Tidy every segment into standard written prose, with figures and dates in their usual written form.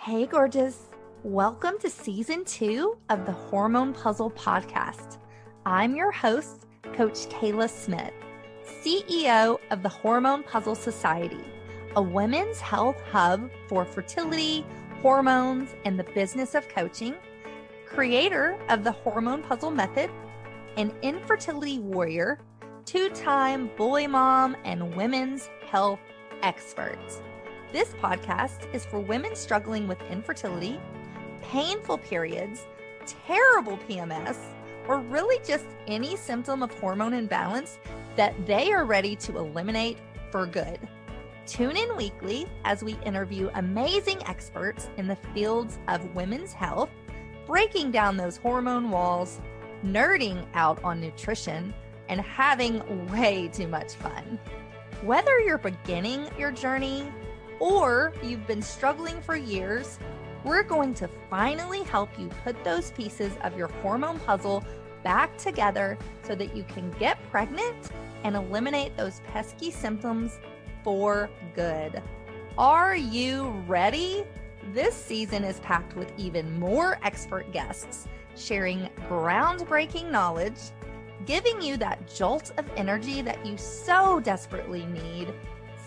Hey, gorgeous. Welcome to season 2 of the Hormone P.U.Z.Z.L.E Podcast. I'm your host, Coach Kayla Smith, CEO of the Hormone P.U.Z.L.E Society, a women's health hub for fertility, hormones, and the business of coaching, creator of the Hormone P.U.Z.L.E method, an infertility warrior, 2-time boy mom, and women's health expert. This podcast is for women struggling with infertility, painful periods, terrible PMS, or really just any symptom of hormone imbalance that they are ready to eliminate for good. Tune in weekly as we interview amazing experts in the fields of women's health, breaking down those hormone walls, nerding out on nutrition, and having way too much fun. Whether you're beginning your journey or you've been struggling for years, we're going to finally help you put those pieces of your hormone puzzle back together so that you can get pregnant and eliminate those pesky symptoms for good. Are you ready? This season is packed with even more expert guests sharing groundbreaking knowledge, giving you that jolt of energy that you so desperately need,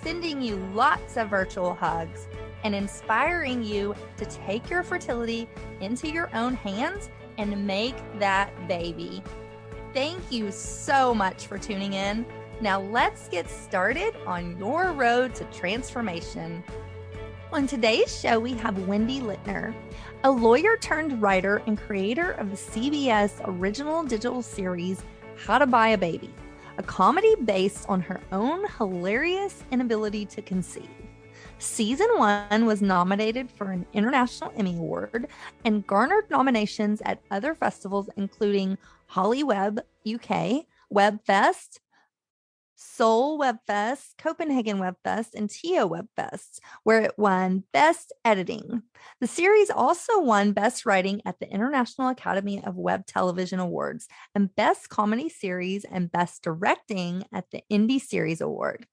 sending you lots of virtual hugs, and inspiring you to take your fertility into your own hands and make that baby. Thank you so much for tuning in. Now let's get started on your road to transformation. On today's show, we have Wendy Litner, a lawyer turned writer and creator of the CBS original digital series, How to Buy a Baby, a comedy based on her own hilarious inability to conceive. Season 1 was nominated for an International Emmy Award and garnered nominations at other festivals, including Hollyweb UK, Webfest, Seoul Webfest, Copenhagen Webfest, and Tio Webfest, where it won Best Editing. The series also won Best Writing at the International Academy of Web Television Awards and Best Comedy Series and Best Directing at the Indie Series Award.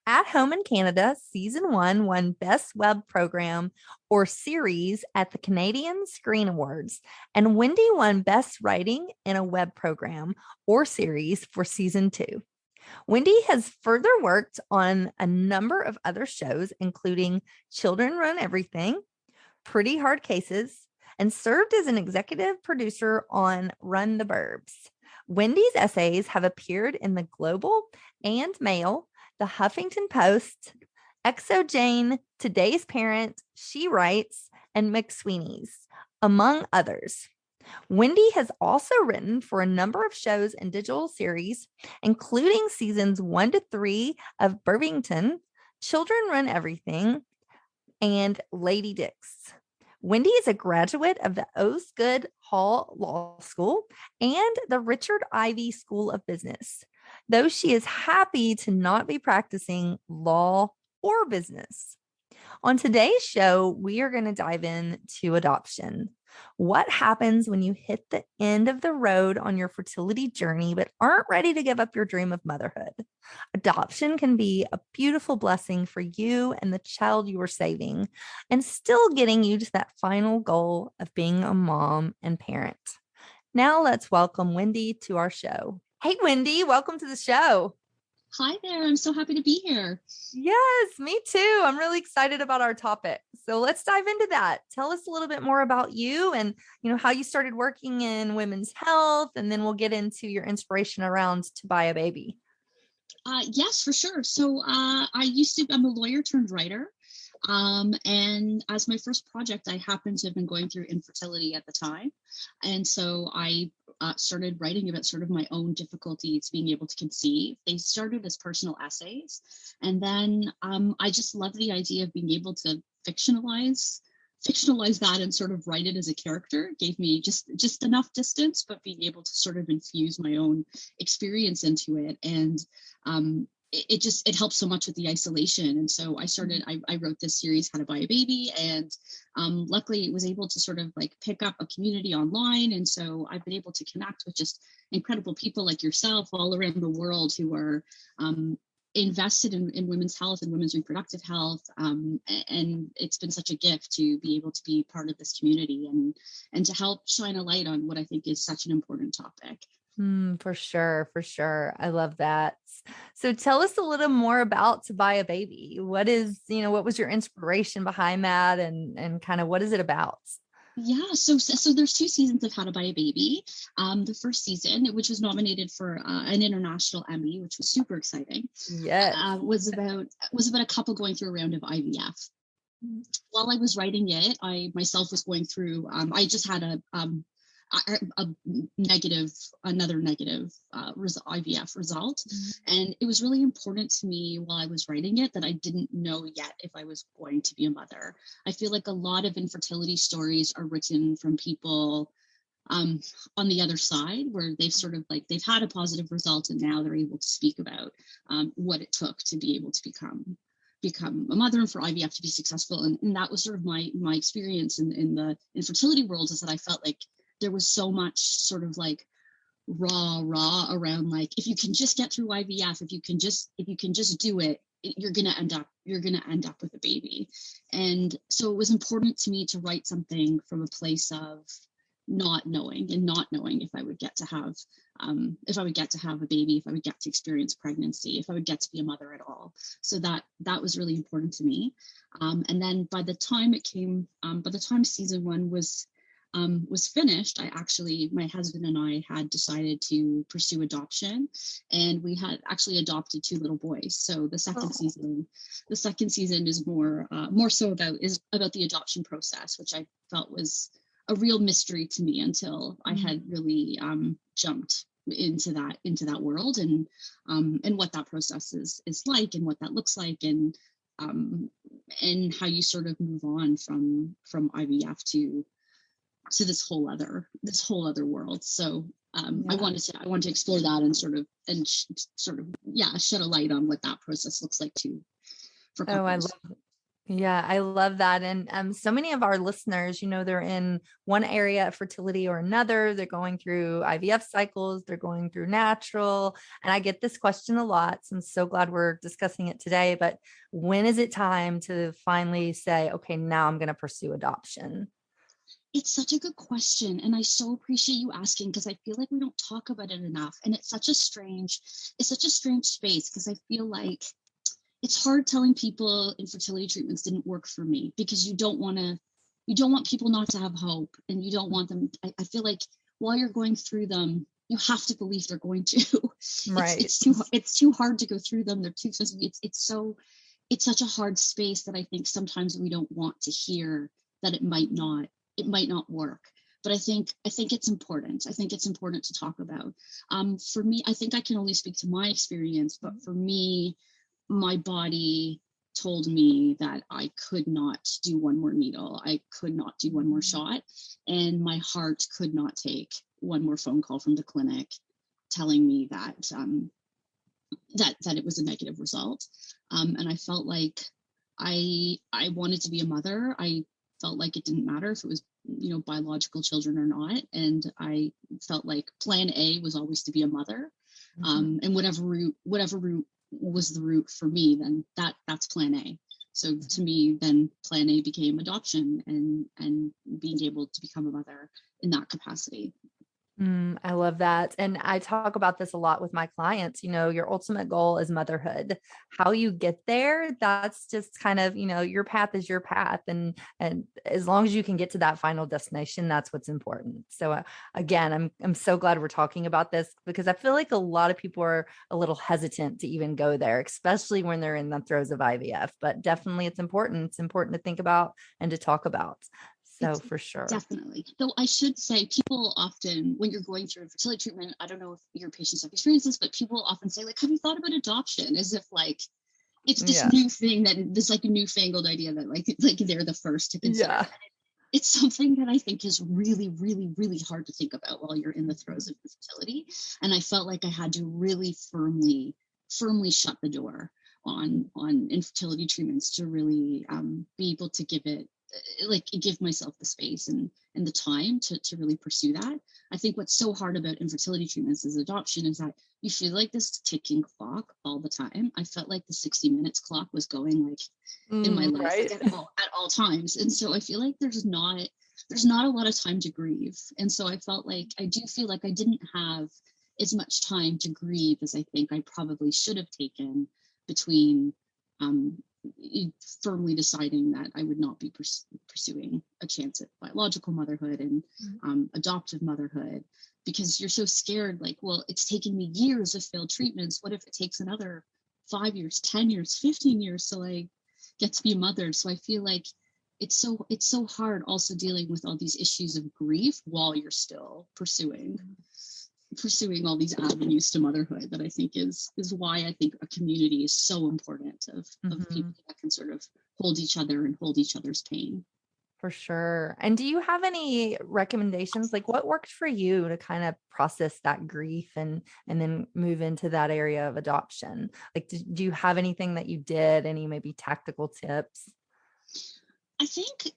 At home in Canada, Season 1 won Best Web Program or Series at the Canadian Screen Awards, and Wendy won Best Writing in a Web Program or Series for Season 2. Wendy has further worked on a number of other shows, including Children Run Everything, Pretty Hard Cases, and served as an executive producer on Run the Burbs. Wendy's essays have appeared in the Global and Mail, the Huffington Post, Exojane, Today's Parent, She Writes, and McSweeney's, among others. Wendy has also written for a number of shows and digital series, including seasons 1 to 3 of Burvington, Children Run Everything, and Lady Dix. Wendy is a graduate of the Osgoode Hall Law School and the Richard Ivey School of Business, though she is happy to not be practicing law or business. On today's show, we are going to dive into adoption. What happens when you hit the end of the road on your fertility journey but aren't ready to give up your dream of motherhood? Adoption can be a beautiful blessing for you and the child you are saving, and still getting you to that final goal of being a mom and parent. Now let's welcome Wendy to our show. Hey, Wendy, welcome to the show. Hi there. I'm so happy to be here. Yes, me too. I'm really excited about our topic. So let's dive into that. Tell us a little bit more about you and, how you started working in women's health, and then we'll get into your inspiration around to buy a baby. Yes, for sure. So I'm a lawyer turned writer. And as my first project, I happened to have been going through infertility at the time. And so I started writing about sort of my own difficulties being able to conceive. They started as personal essays. And then I just love the idea of being able to fictionalize that and sort of write it as a character. It gave me just enough distance, but being able to sort of infuse my own experience into it. And it helps so much with the isolation. And so I wrote this series, How to Buy a Baby, and luckily was able to sort of like pick up a community online. And so I've been able to connect with just incredible people like yourself all around the world who are invested in women's health and women's reproductive health. And it's been such a gift to be able to be part of this community and to help shine a light on what I think is such an important topic. For sure. For sure. I love that. So tell us a little more about To Buy a Baby. What was your inspiration behind that and kind of what is it about? Yeah, so there's 2 seasons of How to Buy a Baby. The first season, which was nominated for an international Emmy, which was super exciting. Yes, was about a couple going through a round of IVF. While I was writing it, I myself was going through. I just had another negative IVF result. And it was really important to me while I was writing it that I didn't know yet if I was going to be a mother. I feel like a lot of infertility stories are written from people on the other side, where they've sort of like, they've had a positive result and now they're able to speak about what it took to be able to become a mother and for IVF to be successful. And that was sort of my experience in the infertility world, is that I felt like there was so much sort of like raw around, like, if you can just get through IVF, if you can just do it, you're going to end up with a baby. And so it was important to me to write something from a place of not knowing if I would get to have a baby, if I would get to experience pregnancy, if I would get to be a mother at all. So that was really important to me. And then by the time season 1 was finished, my husband and I had decided to pursue adoption, and we had actually adopted 2 little boys. So the second season is more so about the adoption process, which I felt was a real mystery to me until I had really jumped into that world and what that process is like and what that looks like, and how you sort of move on from IVF to this whole other world. So I wanted to explore that and sort of shed a light on what that process looks like too for couples. I love that. And so many of our listeners, they're in one area of fertility or another. They're going through IVF cycles, they're going through natural. And I get this question a lot. So I'm so glad we're discussing it today. But when is it time to finally say, okay, now I'm going to pursue adoption? It's such a good question. And I so appreciate you asking, because I feel like we don't talk about it enough. And it's such a strange space, because I feel like it's hard telling people infertility treatments didn't work for me, because you don't want people not to have hope, and you don't want them. I feel like while you're going through them, you have to believe they're going to. Right. It's too hard to go through them. They're too expensive. It's such a hard space that I think sometimes we don't want to hear that it might not work. But I think it's important. I think it's important to talk about. For me, I think I can only speak to my experience, but for me, my body told me that I could not do one more needle. I could not do one more shot. And my heart could not take one more phone call from the clinic telling me that it was a negative result. And I felt like I wanted to be a mother. I felt like it didn't matter if it was, biological children or not. And I felt like plan A was always to be a mother. And whatever route was the route for me, then that's plan A. So to me, then plan A became adoption and being able to become a mother in that capacity. I love that. And I talk about this a lot with my clients. Your ultimate goal is motherhood. How you get there, that's just kind of, your path is your path. And as long as you can get to that final destination, that's what's important. So again, I'm so glad we're talking about this, because I feel like a lot of people are a little hesitant to even go there, especially when they're in the throes of IVF. But definitely it's important. It's important to think about and to talk about. So for sure. Definitely. Though I should say, people often, when you're going through infertility treatment, I don't know if your patients have experienced this, but people often say, like, have you thought about adoption? As if like, it's this new thing this like newfangled idea that like they're the first to consider. Yeah. It's something that I think is really, really, really hard to think about while you're in the throes of infertility. And I felt like I had to really firmly shut the door on infertility treatments to really be able to give it like give myself the space and the time to really pursue that. I think what's so hard about infertility treatments as adoption is that you feel like this ticking clock all the time. I felt like the 60 minutes clock was going like in my life right. like, at all times. And so I feel like there's not a lot of time to grieve. And so I do feel like I didn't have as much time to grieve as I think I probably should have taken between firmly deciding that I would not be pursuing a chance at biological motherhood and adoptive motherhood, because you're so scared, like, well, it's taken me years of failed treatments. What if it takes another 5 years, 10 years, 15 years to like get to be a mother? So I feel like it's so hard also dealing with all these issues of grief while you're still pursuing all these avenues to motherhood, that I think is why I think a community is so important of people that can sort of hold each other and hold each other's pain. For sure. And do you have any recommendations? Like what worked for you to kind of process that grief and then move into that area of adoption? Like, do you have anything that you did? Any maybe tactical tips? I think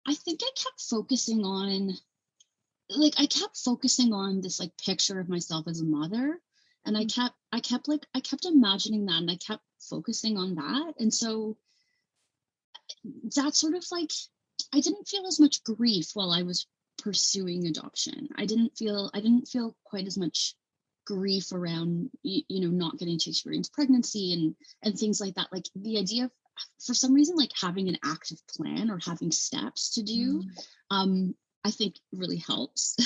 I kept focusing on this like picture of myself as a mother, and I kept imagining that, and I kept focusing on that. And so that sort of like, I didn't feel as much grief while I was pursuing adoption. I didn't feel quite as much grief around, not getting to experience pregnancy and things like that. Like the idea of, for some reason, like having an active plan or having steps to do, I think really helps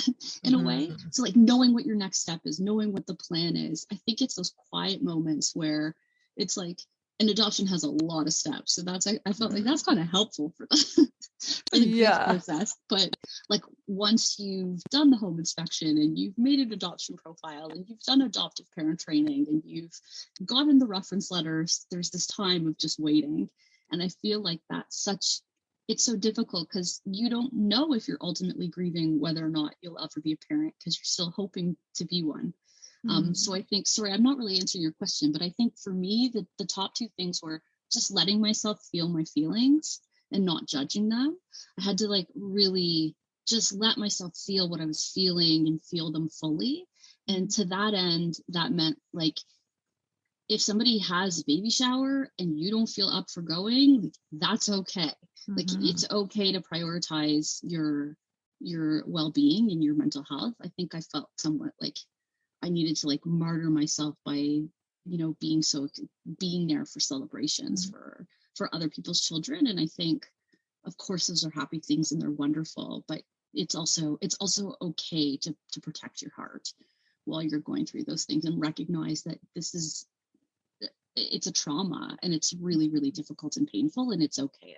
in a way. So like knowing what your next step is, knowing what the plan is. I think it's those quiet moments where it's like, an adoption has a lot of steps. So I felt like that's kind of helpful for the grief process. But like once you've done the home inspection and you've made an adoption profile and you've done adoptive parent training and you've gotten the reference letters, there's this time of just waiting. And I feel like it's so difficult because you don't know if you're ultimately grieving whether or not you'll ever be a parent, because you're still hoping to be one. So I think, sorry, I'm not really answering your question, but I think for me, the top two things were just letting myself feel my feelings and not judging them. I had to like really just let myself feel what I was feeling and feel them fully. And to that end, that meant like, if somebody has a baby shower and you don't feel up for going, like, that's okay. Like it's okay to prioritize your well-being and your mental health. I think I felt somewhat like I needed to like martyr myself by, being there for celebrations for other people's children. And I think, of course, those are happy things and they're wonderful, but it's also okay to protect your heart while you're going through those things and recognize that it's a trauma and it's really, really difficult and painful, and it's okay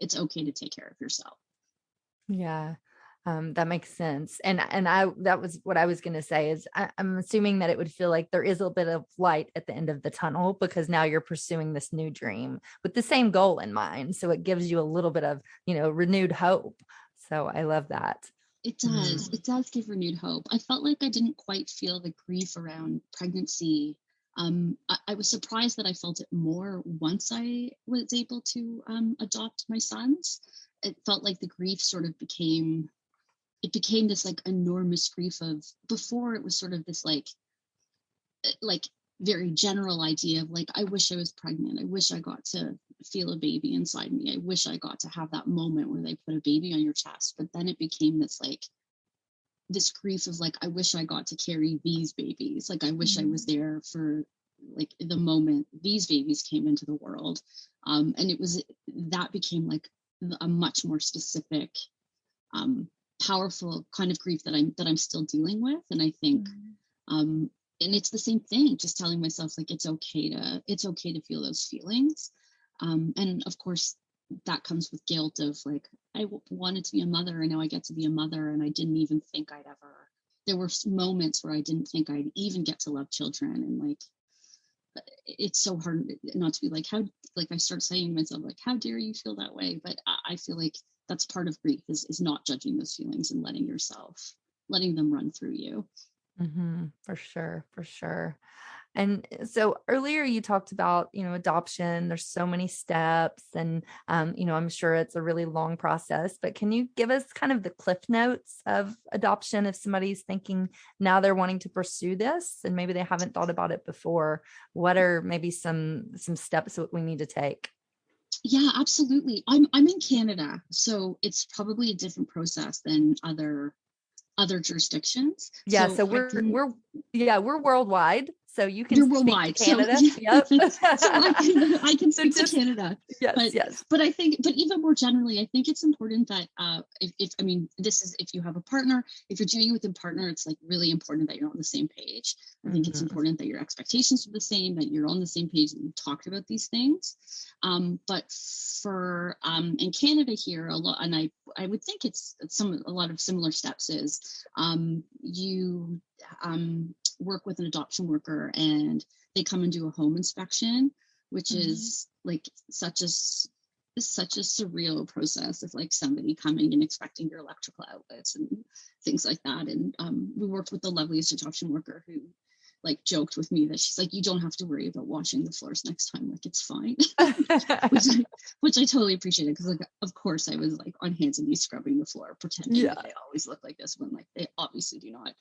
to take care of yourself. Yeah. That makes sense. And that was what I was going to say is I'm assuming that it would feel like there is a bit of light at the end of the tunnel, because now you're pursuing this new dream with the same goal in mind. So it gives you a little bit of, renewed hope. So I love that. It does. It does give renewed hope. I felt like I didn't quite feel the grief around pregnancy. I was surprised that I felt it more once I was able to adopt my sons. It felt like the grief sort of became this like enormous grief of, before it was sort of this like very general idea of like, I wish I was pregnant. I wish I got to feel a baby inside me. I wish I got to have that moment where they put a baby on your chest. But then it became this grief of like, I wish I got to carry these babies. Like, I wish I was there for like the moment these babies came into the world. And that became like a much more specific, powerful kind of grief that I'm still dealing with. And I think, and it's the same thing, just telling myself like, it's okay to feel those feelings. And of course that comes with guilt of like, I wanted to be a mother and now I get to be a mother, and I didn't even think there were moments where I didn't think I'd even get to love children. And like, it's so hard not to be like, I start saying to myself like, how dare you feel that way? But I feel like that's part of grief is not judging those feelings and letting them run through you. For sure. And so earlier you talked about, adoption, there's so many steps and, I'm sure it's a really long process, but can you give us kind of the cliff notes of adoption if somebody's thinking now they're wanting to pursue this and maybe they haven't thought about it before? What are maybe some steps that we need to take? Yeah, absolutely. I'm in Canada, so it's probably a different process than other jurisdictions. Yeah, So so we're worldwide. So you can you're speak worldwide. to Canada. So, Yep. so I can So speak to Canada. Yes, yes. But I think, but even more generally, I think it's important that if you have a partner, if you're doing it with a partner, it's like really important that you're on the same page. I think it's important that your expectations are the same, that you're on the same page, and you talked about these things. But for in Canada here, a lot, and I would think it's a lot of similar steps is you work with an adoption worker and they come and do a home inspection, which is like such a surreal process of like somebody coming and inspecting your electrical outlets and things like that. And we worked with the loveliest adoption worker who like joked with me that she's like, you don't have to worry about washing the floors next time, like it's fine. which I totally appreciated, because like of course I was like on hands and knees scrubbing the floor, pretending that they always look like this when like they obviously do not.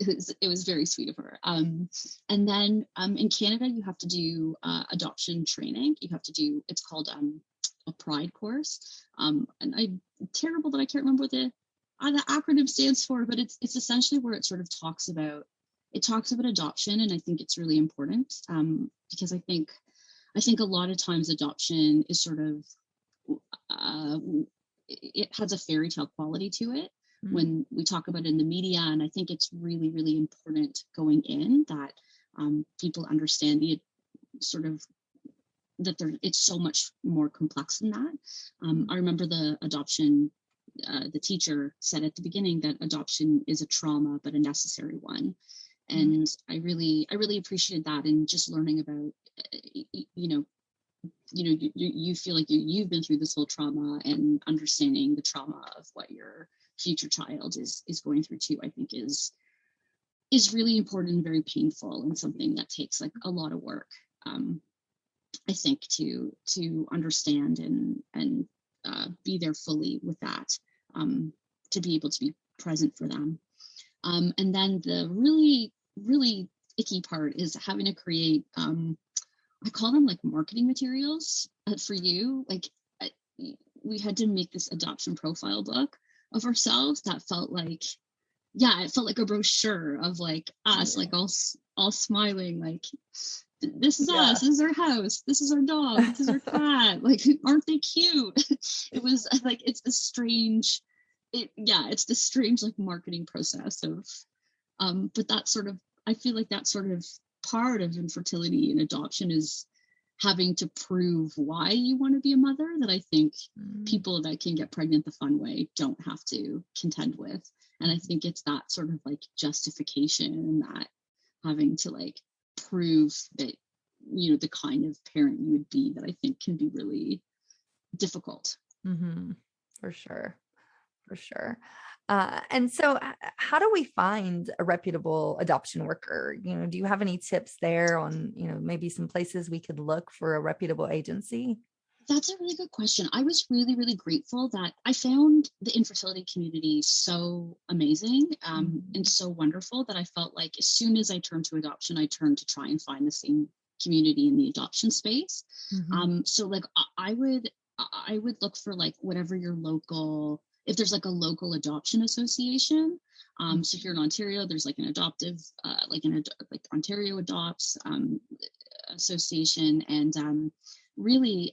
It was very sweet of her. And then in Canada, you have to do adoption training. You have to do, it's called a PRIDE course. And I'm terrible that I can't remember what the acronym stands for, but it's essentially where it sort of talks about adoption. And I think it's really important because I think a lot of times adoption is sort of, it has a fairy tale quality to it when we talk about it in the media. And I think it's really, really important going in that people understand the sort of that it's so much more complex than that. I remember the adoption, the teacher said at the beginning that adoption is a trauma, but a necessary one. And I really appreciated that, and just learning about, you feel like you've been through this whole trauma, and understanding the trauma of what your future child is going through too, I think is really important and very painful, and something that takes like a lot of work, I think, to understand and be there fully with that, to be able to be present for them. And then the really, really icky part is having to create, I call them like marketing materials for you. Like we had to make this adoption profile book of ourselves that felt like, it felt like a brochure of like us, like all smiling, like this is us, this is our house, this is our dog, this is our cat, like aren't they cute? It was like it's the strange like marketing process of but that sort of, I feel like that sort of part of infertility and adoption is having to prove why you want to be a mother, that I think people that can get pregnant the fun way don't have to contend with. And I think it's that sort of like justification and that having to like prove that, the kind of parent you would be, that I think can be really difficult. For sure. And so how do we find a reputable adoption worker? Do you have any tips there on, maybe some places we could look for a reputable agency? That's a really good question. I was really, really grateful that I found the infertility community so amazing and so wonderful that I felt like as soon as I turned to adoption, I turned to try and find the same community in the adoption space. So like I would look for like whatever your local, if there's like a local adoption association. So here in Ontario, there's like an adoptive, like Ontario Adopts association, and really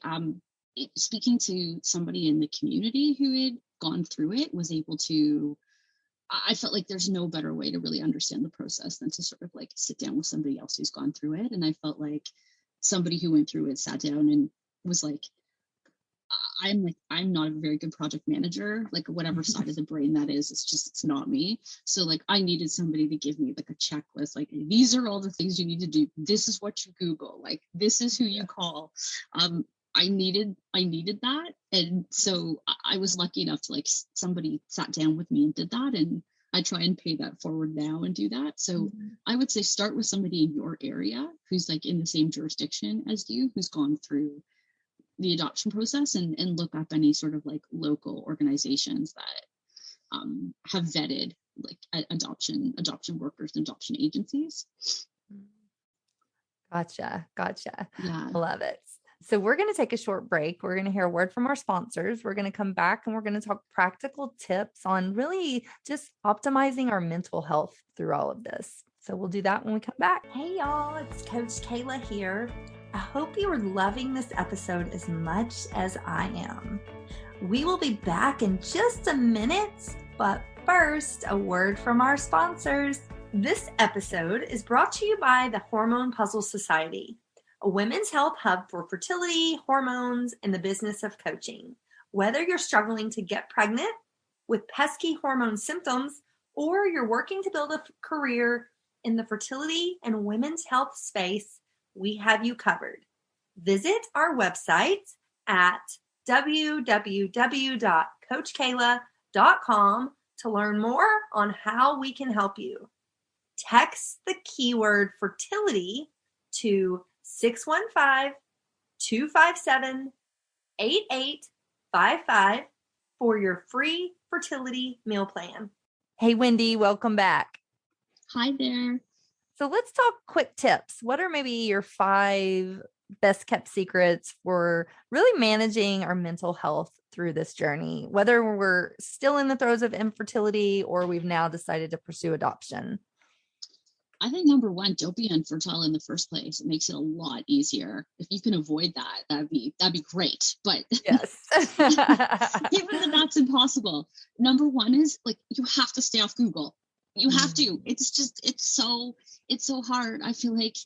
speaking to somebody in the community who had gone through it was able to, I felt like there's no better way to really understand the process than to sort of like sit down with somebody else who's gone through it. And I felt like somebody who went through it sat down and was like, I'm not a very good project manager, like whatever side of the brain that is, it's not me. So like I needed somebody to give me like a checklist, like these are all the things you need to do. This is what you Google, like this is who you call. I needed that. And so I was lucky enough to like somebody sat down with me and did that. And I try and pay that forward now and do that. So I would say start with somebody in your area who's like in the same jurisdiction as you, who's gone through the adoption process, and look up any sort of like local organizations that have vetted like adoption workers and adoption agencies. Gotcha. Yeah. I love it. So we're going to take a short break. We're going to hear a word from our sponsors. We're going to come back and we're going to talk practical tips on really just optimizing our mental health through all of this. So we'll do that when we come back. Hey y'all, it's Coach Kayla here. I hope you are loving this episode as much as I am. We will be back in just a minute, but first, a word from our sponsors. This episode is brought to you by the Hormone P.U.Z.Z.L.E Society, a women's health hub for fertility, hormones, and the business of coaching. Whether you're struggling to get pregnant with pesky hormone symptoms, or you're working to build a career in the fertility and women's health space, we have you covered. Visit our website at www.coachkayla.com to learn more on how we can help you. Text the keyword fertility to 615-257-8855 for your free fertility meal plan. Hey, Wendy, welcome back. Hi there. So let's talk quick tips. What are maybe your 5 best kept secrets for really managing our mental health through this journey, whether we're still in the throes of infertility or we've now decided to pursue adoption? I think number one, don't be infertile in the first place. It makes it a lot easier. If you can avoid that, that'd be great. But yes, even if that's impossible, number one is like you have to stay off Google. You have to. It's so hard. I feel like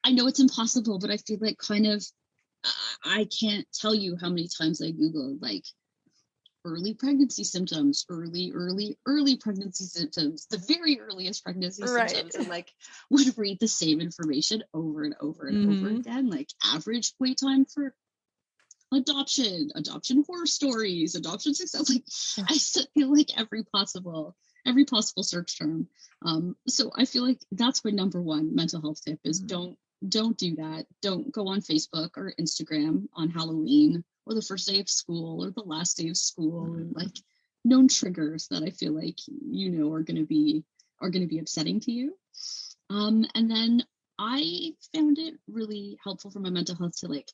I know it's impossible, but I feel like kind of I can't tell you how many times I Googled like early pregnancy symptoms, early pregnancy symptoms, the very earliest pregnancy symptoms, and like would read the same information over and over and over again, like average wait time for adoption horror stories, adoption success. Like I feel like every possible search term. So I feel like that's my number one mental health tip is don't do that. Don't go on Facebook or Instagram on Halloween or the first day of school or the last day of school, and like known triggers that I feel like are going to be upsetting to you. And then I found it really helpful for my mental health to like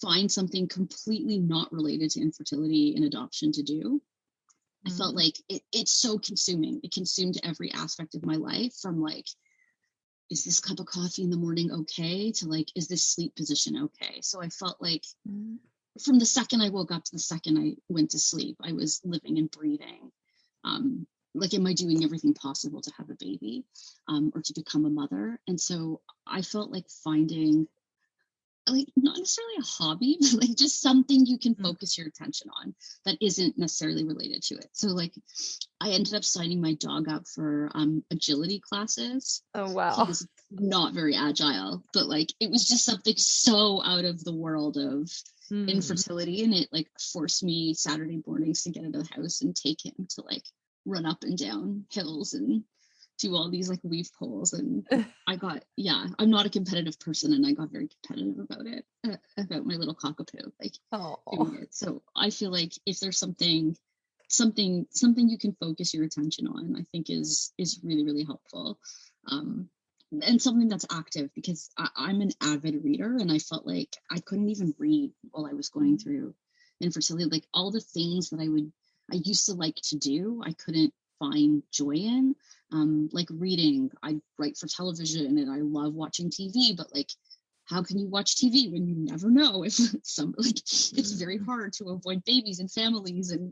find something completely not related to infertility and adoption to do. I felt like it's so consuming. It consumed every aspect of my life, from like, is this cup of coffee in the morning okay, to like, is this sleep position okay? So I felt like from the second I woke up to the second I went to sleep, I was living and breathing. Like, am I doing everything possible to have a baby or to become a mother? And so I felt like finding like not necessarily a hobby, but like just something you can focus your attention on that isn't necessarily related to it. So like I ended up signing my dog up for agility classes. Oh, wow. He was not very agile, but like it was just something so out of the world of infertility. And it like forced me Saturday mornings to get out of the house and take him to like run up and down hills and do all these like weave poles. And I'm not a competitive person, and I got very competitive about it, about my little cockapoo, like doing it. So I feel like if there's something you can focus your attention on, I think is really, really helpful. And something that's active, because I'm an avid reader, and I felt like I couldn't even read while I was going through infertility. Like all the things that I used to like to do, I couldn't find joy in. Like reading, I write for television and I love watching TV, but like how can you watch TV when you never know if it's very hard to avoid babies and families and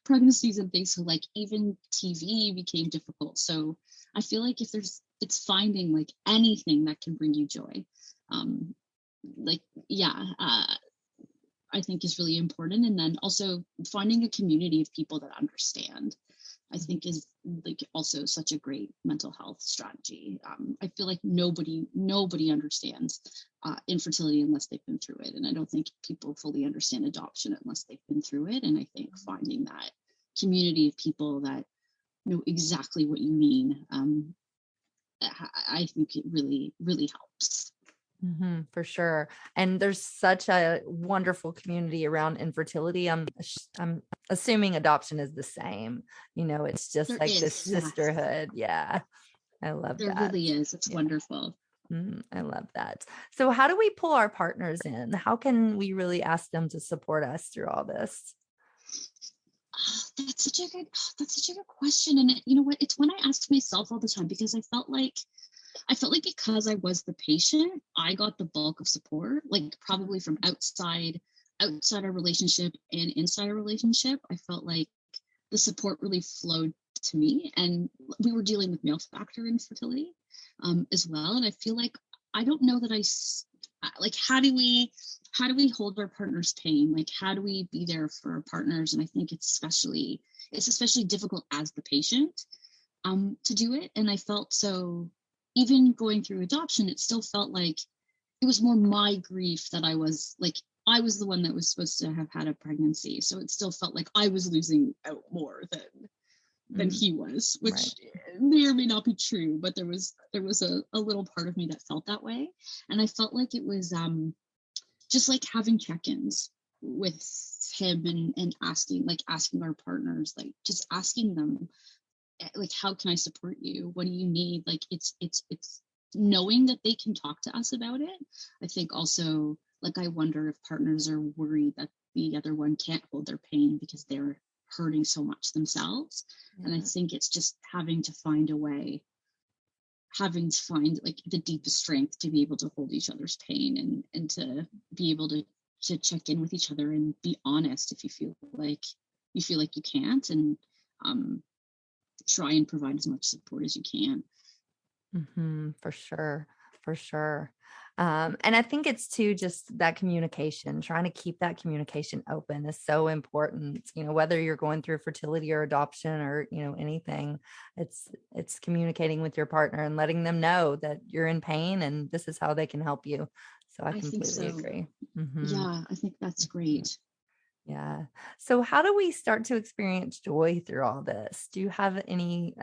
pregnancies and things. So like even TV became difficult. So I feel like it's finding like anything that can bring you joy. I think is really important. And then also finding a community of people that understand, I think is like also such a great mental health strategy. I feel like nobody understands infertility unless they've been through it. And I don't think people fully understand adoption unless they've been through it. And I think finding that community of people that know exactly what you mean. I think it really, really helps. For sure. And there's such a wonderful community around infertility. I'm assuming adoption is the same. It's just There like this is, yes, sisterhood. Yeah. I love there that. really is. It's Yeah. wonderful. I love that. So how do we pull our partners in? How can we really ask them to support us through all this? That's such a good question. And you know what? It's one I ask myself all the time, because I felt like because I was the patient, I got the bulk of support, like probably from outside our relationship and inside our relationship. I felt like the support really flowed to me, and we were dealing with male factor infertility as well. And I feel like, I don't know that like, how do we hold our partner's pain? Like, how do we be there for our partners? And I think it's especially difficult as the patient to do it. And I felt, so even going through adoption, it still felt like it was more my grief that I was the one that was supposed to have had a pregnancy. So it still felt like I was losing out more than he was, which may or may not be true, but there was a little part of me that felt that way. And I felt like it was just like having check-ins with him, and asking our partners, like just asking them, like, how can I support you? What do you need? Like, it's knowing that they can talk to us about it. I think also, like, I wonder if partners are worried that the other one can't hold their pain because they're hurting so much themselves. And I think it's just having to find like the deepest strength to be able to hold each other's pain, and to be able to check in with each other and be honest if you feel like you can't, and try and provide as much support as you can. For sure. For sure. And I think it's too, just that communication, trying to keep that communication open is so important. Whether you're going through fertility or adoption or, anything, it's communicating with your partner and letting them know that you're in pain and this is how they can help you. So I completely agree. Yeah, I think that's great. Yeah. So how do we start to experience joy through all this? Do you have any,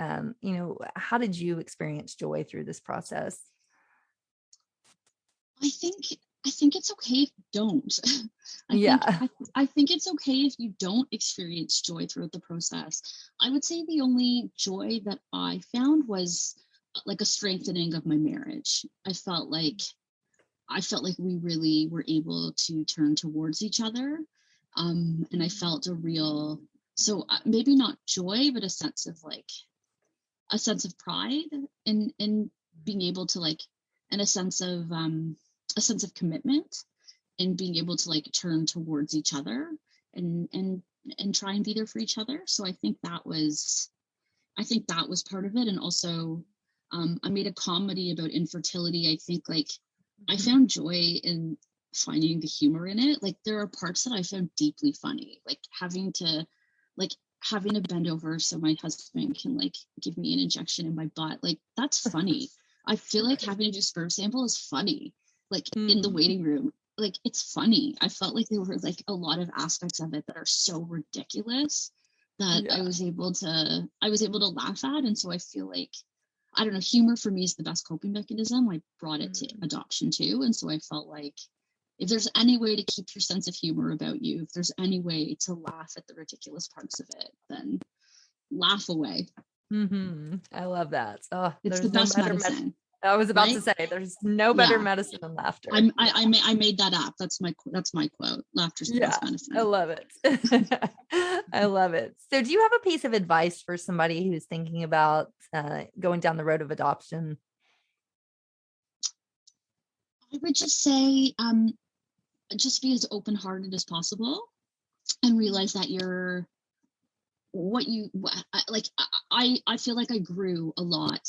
how did you experience joy through this process? I think it's okay if you don't. I think it's okay if you don't experience joy throughout the process. I would say the only joy that I found was like a strengthening of my marriage. I felt like we really were able to turn towards each other. And I felt maybe not joy, but a sense of pride in being able to, like, and a sense of commitment, and being able to, like, turn towards each other and try and be there for each other. So I think that was part of it. And also, I made a comedy about infertility. I think, like, I found joy in finding the humor in it. Like, there are parts that I found deeply funny, like having to bend over so my husband can, like, give me an injection in my butt. Like, that's funny. I feel like having to do sperm sample is funny. Like, in the waiting room, like, it's funny. I felt like there were, like, a lot of aspects of it that are so ridiculous that I was able to laugh at. And so I feel like, I don't know, humor for me is the best coping mechanism. I brought it to adoption too. And so I felt like, if there's any way to keep your sense of humor about you, if there's any way to laugh at the ridiculous parts of it, then laugh away. I love that. Oh, it's the best medicine. I was about to say, there's no better medicine than laughter. I made that up. That's my quote. Laughter's the best medicine. I love it. I love it. So do you have a piece of advice for somebody who's thinking about going down the road of adoption? I would just say, just be as open-hearted as possible, and realize that I feel like I grew a lot,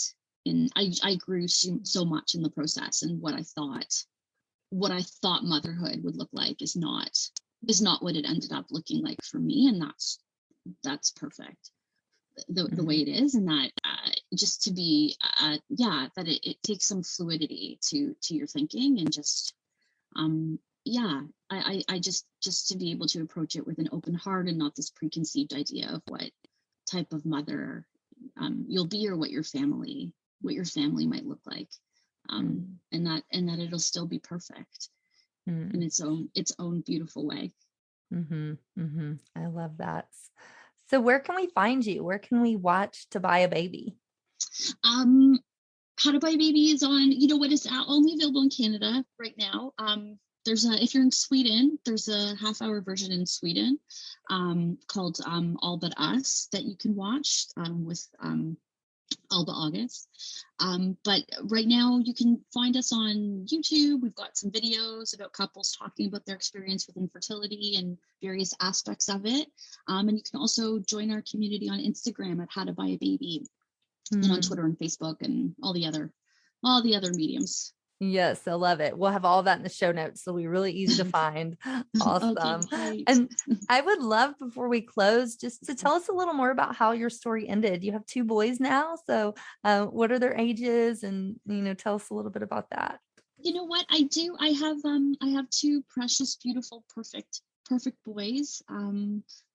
and I grew so much in the process, and what I thought motherhood would look like is not what it ended up looking like for me. And that's perfect the way it is. And that just to be that it takes some fluidity to your thinking, and just I just to be able to approach it with an open heart, and not this preconceived idea of what type of mother you'll be, or what your family might look like. And that it'll still be perfect in its own beautiful way. I love that. So where can we find you? Where can we watch To Buy a Baby? How to Buy a Baby is on, it's only available in Canada right now. If you're in Sweden, there's a half-hour version in Sweden called All But Us that you can watch with Alba August. But right now you can find us on YouTube. We've got some videos about couples talking about their experience with infertility and various aspects of it. And you can also join our community on Instagram at How to Buy a Baby, and on Twitter and Facebook and all the other mediums. Yes, I love it. We'll have all that in the show notes, so it'll be really easy to find. Awesome. Okay, and I would love, before we close, just to tell us a little more about how your story ended. You have 2 boys now. So what are their ages? And, tell us a little bit about that. You know what I do? I have 2 precious, beautiful, perfect boys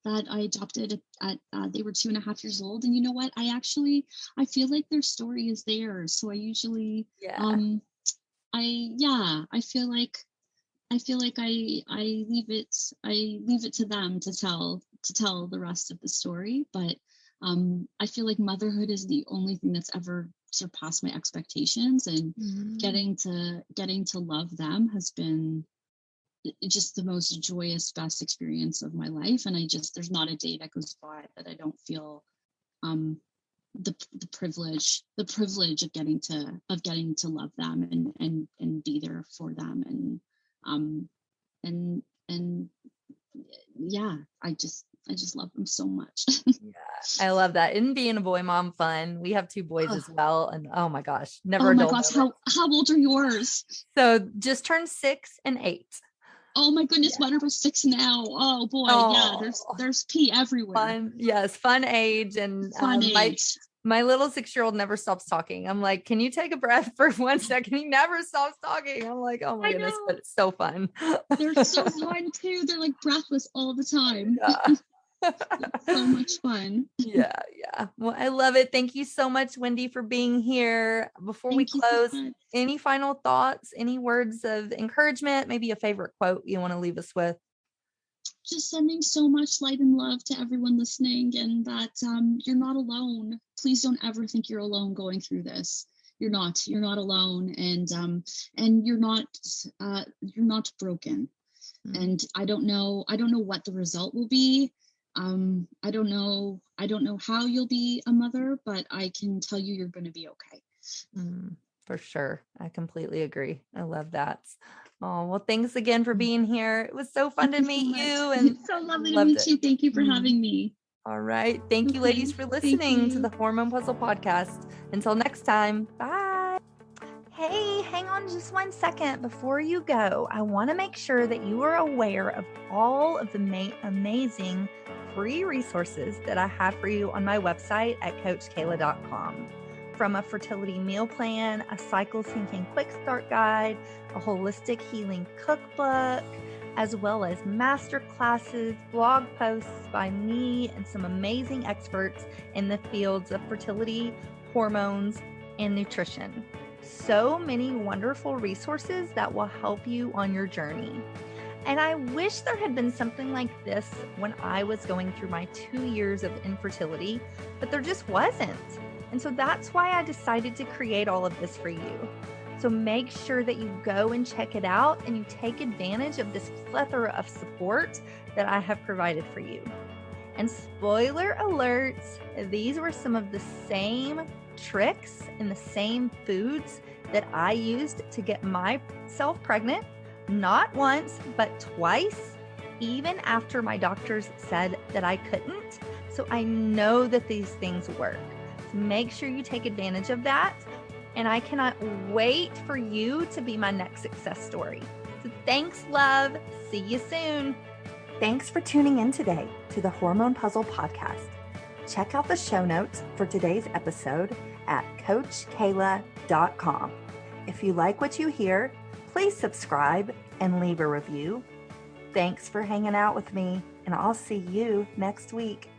that I adopted at they were 2.5 years old. And you know what? I feel like their story is theirs. So I usually, I feel like I leave it to them to tell the rest of the story. But I feel like motherhood is the only thing that's ever surpassed my expectations, and getting to love them has been just the most joyous, best experience of my life. And there's not a day that goes by that I don't feel the privilege of getting to love them and be there for them. And yeah, I just love them so much. Yeah, I love that. Isn't being a boy mom fun? We have 2 boys as well. And oh my gosh, never. Oh my gosh, how old are yours? So just turned 6 and 8. Oh my goodness, mine are 6 now. Oh boy, yeah, there's pee everywhere. Fun, yes, fun age. And my little 6-year-old never stops talking. I'm like, can you take a breath for 1 second? He never stops talking. I'm like, oh my goodness, but it's so fun. They're so fun too. They're like breathless all the time. Yeah. So much fun. Yeah. Well, I love it. Thank you so much, Wendy, for being here. Before we close, any final thoughts, any words of encouragement, maybe a favorite quote you want to leave us with? Just sending so much light and love to everyone listening, and that you're not alone. Please don't ever think you're alone going through this. You're not alone, and you're not broken. And I don't know what the result will be. I don't know how you'll be a mother, but I can tell you you're going to be okay. For sure. I completely agree. I love that. Oh, well, thanks again for being here. It was so fun to meet you. And it's so lovely to meet you. Thank you for having me. All right. Thank you, ladies, for listening to the Hormone P.U.Z.Z.L.E Podcast. Until next time. Bye. Hey, hang on just 1 second before you go. I want to make sure that you are aware of all of the amazing free resources that I have for you on my website at CoachKayla.com. From a fertility meal plan, a cycle syncing quick start guide, a holistic healing cookbook, as well as master classes, blog posts by me and some amazing experts in the fields of fertility, hormones, and nutrition. So many wonderful resources that will help you on your journey. And I wish there had been something like this when I was going through my 2 years of infertility, but there just wasn't. And so that's why I decided to create all of this for you. So make sure that you go and check it out and you take advantage of this plethora of support that I have provided for you. And spoiler alert, these were some of the same tricks and the same foods that I used to get myself pregnant, not once, but twice, even after my doctors said that I couldn't. So I know that these things work. So make sure you take advantage of that. And I cannot wait for you to be my next success story. So thanks, love. See you soon. Thanks for tuning in today to the Hormone P.U.Z.Z.L Podcast. Check out the show notes for today's episode at CoachKayla.com. If you like what you hear, please subscribe and leave a review. Thanks for hanging out with me, and I'll see you next week.